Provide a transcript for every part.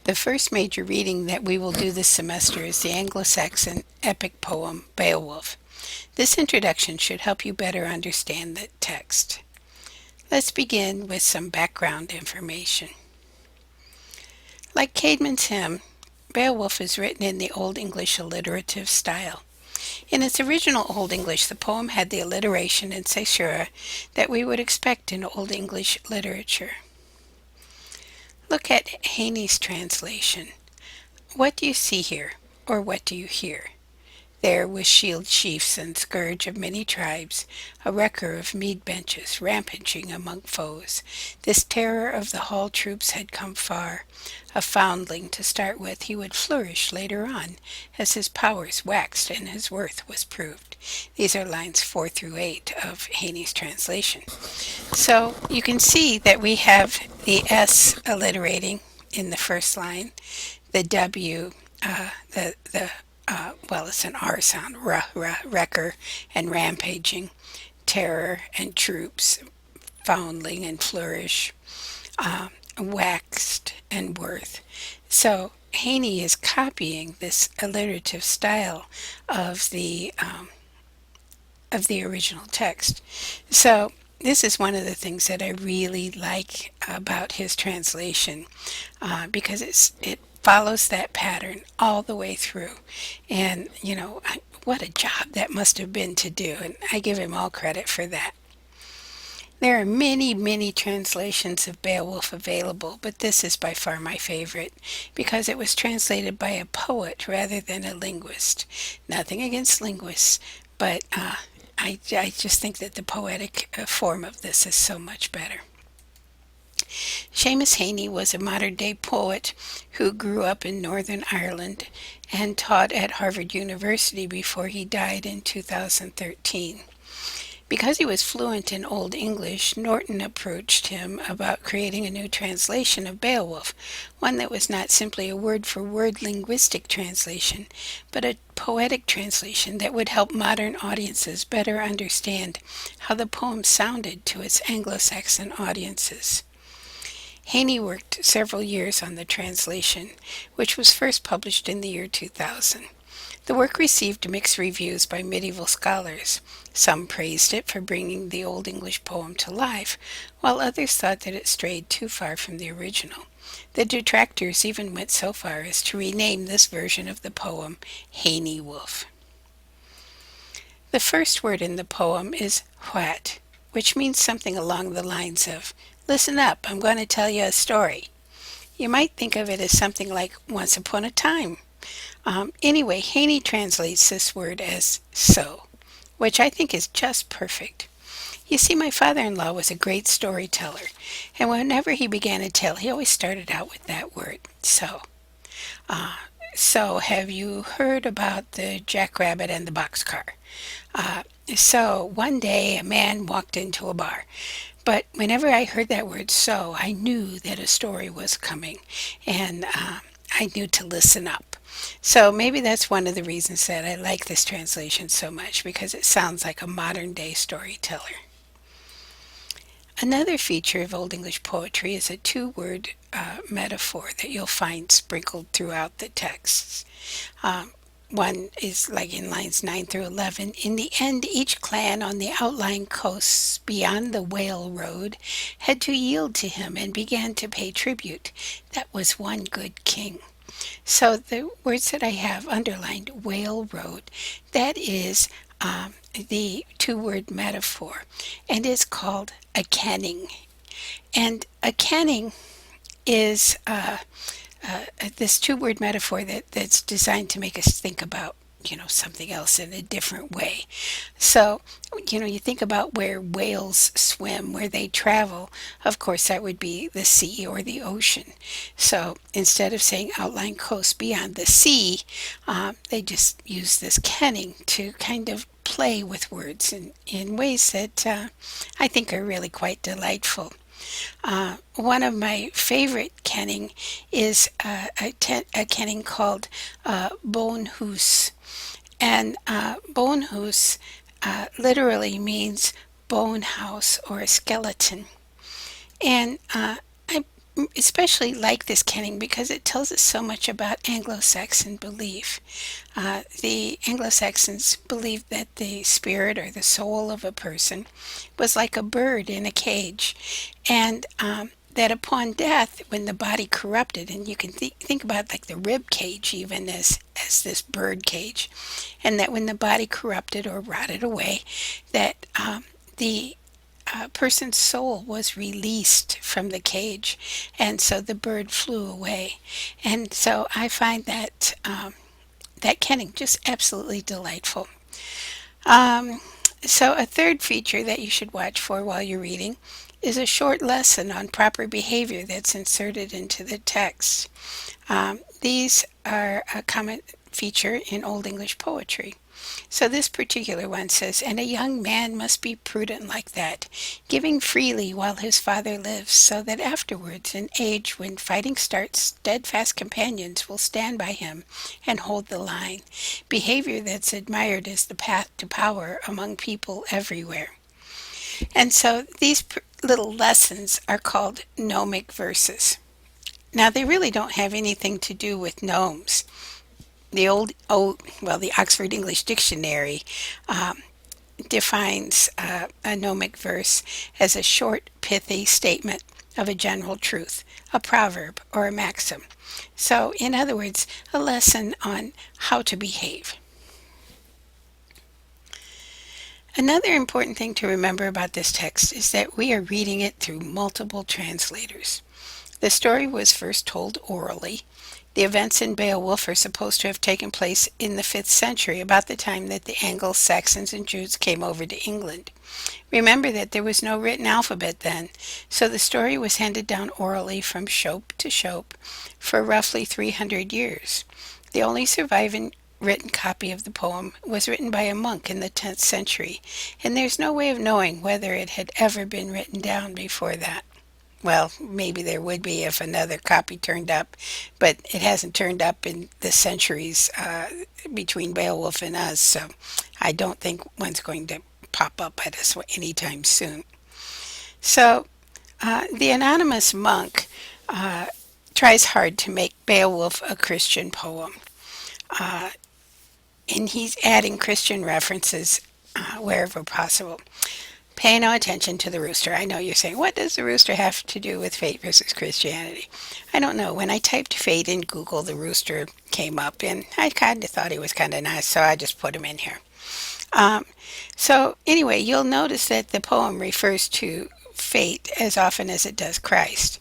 The first major reading that we will do this semester is the Anglo-Saxon epic poem Beowulf. This introduction should help you better understand the text. Let's begin with some background information. Like Caedmon's hymn, Beowulf is written in the Old English alliterative style. In its original Old English, the poem had the alliteration and caesura that we would expect in Old English literature. Look at Haney's translation. What do you see here, or what do you hear? There with shield chiefs and scourge of many tribes, a wrecker of mead benches, rampaging among foes. This terror of the hall troops had come far. A foundling to start with, he would flourish later on, as his powers waxed and his worth was proved. These are lines 4 through 8 of Haney's translation. So you can see that we have the S alliterating in the first line, the W, it's an R sound, wrecker and rampaging, terror and troops, foundling and flourish, waxed and worth. So Haney is copying this alliterative style of the original text. So this is one of the things that I really like about his translation because it follows that pattern all the way through. And, what a job that must have been to do, and I give him all credit for that. There are many, many translations of Beowulf available, but this is by far my favorite because it was translated by a poet rather than a linguist. Nothing against linguists, but I just think that the poetic form of this is so much better. Seamus Heaney was a modern-day poet who grew up in Northern Ireland and taught at Harvard University before he died in 2013. Because he was fluent in Old English, Norton approached him about creating a new translation of Beowulf, one that was not simply a word-for-word linguistic translation, but a poetic translation that would help modern audiences better understand how the poem sounded to its Anglo-Saxon audiences. Haney worked several years on the translation, which was first published in the year 2000. The work received mixed reviews by medieval scholars. Some praised it for bringing the Old English poem to life, while others thought that it strayed too far from the original. The detractors even went so far as to rename this version of the poem Haney Wolf. The first word in the poem is what, which means something along the lines of, "Listen up, I'm going to tell you a story." You might think of it as something like once upon a time. Anyway, Haney translates this word as so, which I think is just perfect. You see, my father-in-law was a great storyteller, and whenever he began a tale, he always started out with that word, so. So, have you heard about the jackrabbit and the boxcar? So, one day a man walked into a bar. But whenever I heard that word so, I knew that a story was coming, and I knew to listen up. So maybe that's one of the reasons that I like this translation so much, because it sounds like a modern day storyteller. Another feature of Old English poetry is a two-word metaphor that you'll find sprinkled throughout the texts. One is like in lines 9 through 11. In the end, each clan on the outlying coasts beyond the whale road had to yield to him and began to pay tribute. That was one good king. So the words that I have underlined, whale road, that is the two-word metaphor, and is called a kenning. And a kenning is this two-word metaphor that's designed to make us think about, something else in a different way. So, you think about where whales swim, where they travel. Of course, that would be the sea or the ocean. So instead of saying outlying coast beyond the sea, they just use this kenning to kind of play with words in ways that I think are really quite delightful. One of my favorite kenning is a kenning called bonehoose. And bonehoose literally means bone house or a skeleton. And I especially like this kenning because it tells us so much about Anglo-Saxon belief. The Anglo-Saxons believed that the spirit or the soul of a person was like a bird in a cage, and that upon death, when the body corrupted, and you can think about like the rib cage even as this bird cage, and that when the body corrupted or rotted away, that the person's soul was released from the cage, and so the bird flew away. And so I find that that kenning just absolutely delightful. Um, so a third feature that you should watch for while you're reading is a short lesson on proper behavior that's inserted into the text. These are a common feature in Old English poetry. So this particular one says, and a young man must be prudent like that, giving freely while his father lives, so that afterwards, in age when fighting starts, steadfast companions will stand by him and hold the line. Behavior that's admired is the path to power among people everywhere. And so these little lessons are called gnomic verses. Now, they really don't have anything to do with gnomes. The Oxford English Dictionary um, defines a gnomic verse as a short, pithy statement of a general truth, a proverb, or a maxim. So, in other words, a lesson on how to behave. Another important thing to remember about this text is that we are reading it through multiple translators. The story was first told orally. The events in Beowulf are supposed to have taken place in the 5th century, about the time that the Anglo-Saxons and Jutes came over to England. Remember that there was no written alphabet then, so the story was handed down orally from shope to shope for roughly 300 years. The only surviving written copy of the poem was written by a monk in the 10th century, and there's no way of knowing whether it had ever been written down before that. Well, maybe there would be if another copy turned up, but it hasn't turned up in the centuries between Beowulf and us, so I don't think one's going to pop up at us anytime soon. So, the anonymous monk tries hard to make Beowulf a Christian poem, uh, and he's adding Christian references wherever possible. Pay no attention to the rooster. I know you're saying, what does the rooster have to do with fate versus Christianity? I don't know. When I typed fate in Google, the rooster came up, and I kind of thought he was kind of nice, so I just put him in here. Um, so, anyway, you'll notice that the poem refers to fate as often as it does Christ.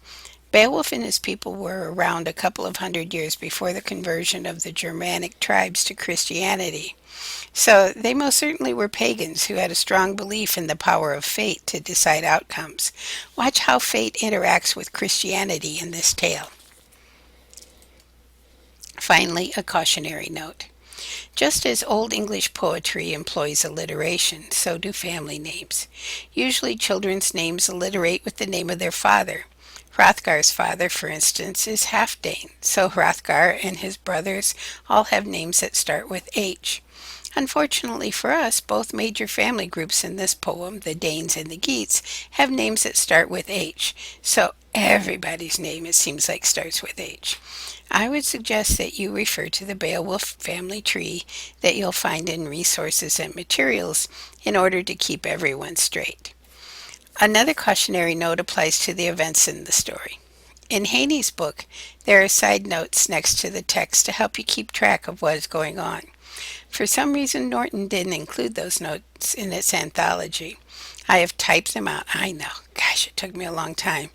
Beowulf and his people were around a couple of hundred years before the conversion of the Germanic tribes to Christianity. So they most certainly were pagans who had a strong belief in the power of fate to decide outcomes. Watch how fate interacts with Christianity in this tale. Finally, a cautionary note. Just as Old English poetry employs alliteration, so do family names. Usually children's names alliterate with the name of their father. Hrothgar's father, for instance, is half-Dane, so Hrothgar and his brothers all have names that start with H. Unfortunately for us, both major family groups in this poem, the Danes and the Geats, have names that start with H. So everybody's name, it seems like, starts with H. I would suggest that you refer to the Beowulf family tree that you'll find in resources and materials in order to keep everyone straight. Another cautionary note applies to the events in the story. In Haney's book, there are side notes next to the text to help you keep track of what is going on. For some reason, Norton didn't include those notes in its anthology. I have typed them out, I know, gosh, it took me a long time,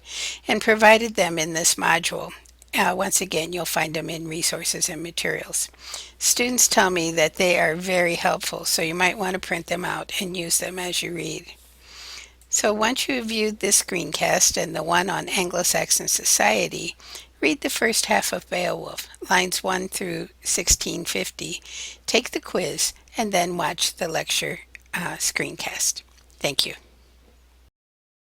and provided them in this module. Once again, you'll find them in resources and materials. Students tell me that they are very helpful, so you might want to print them out and use them as you read. So once you have viewed this screencast and the one on Anglo-Saxon society, read the first half of Beowulf, lines 1 through 1650, take the quiz, and then watch the lecture screencast. Thank you.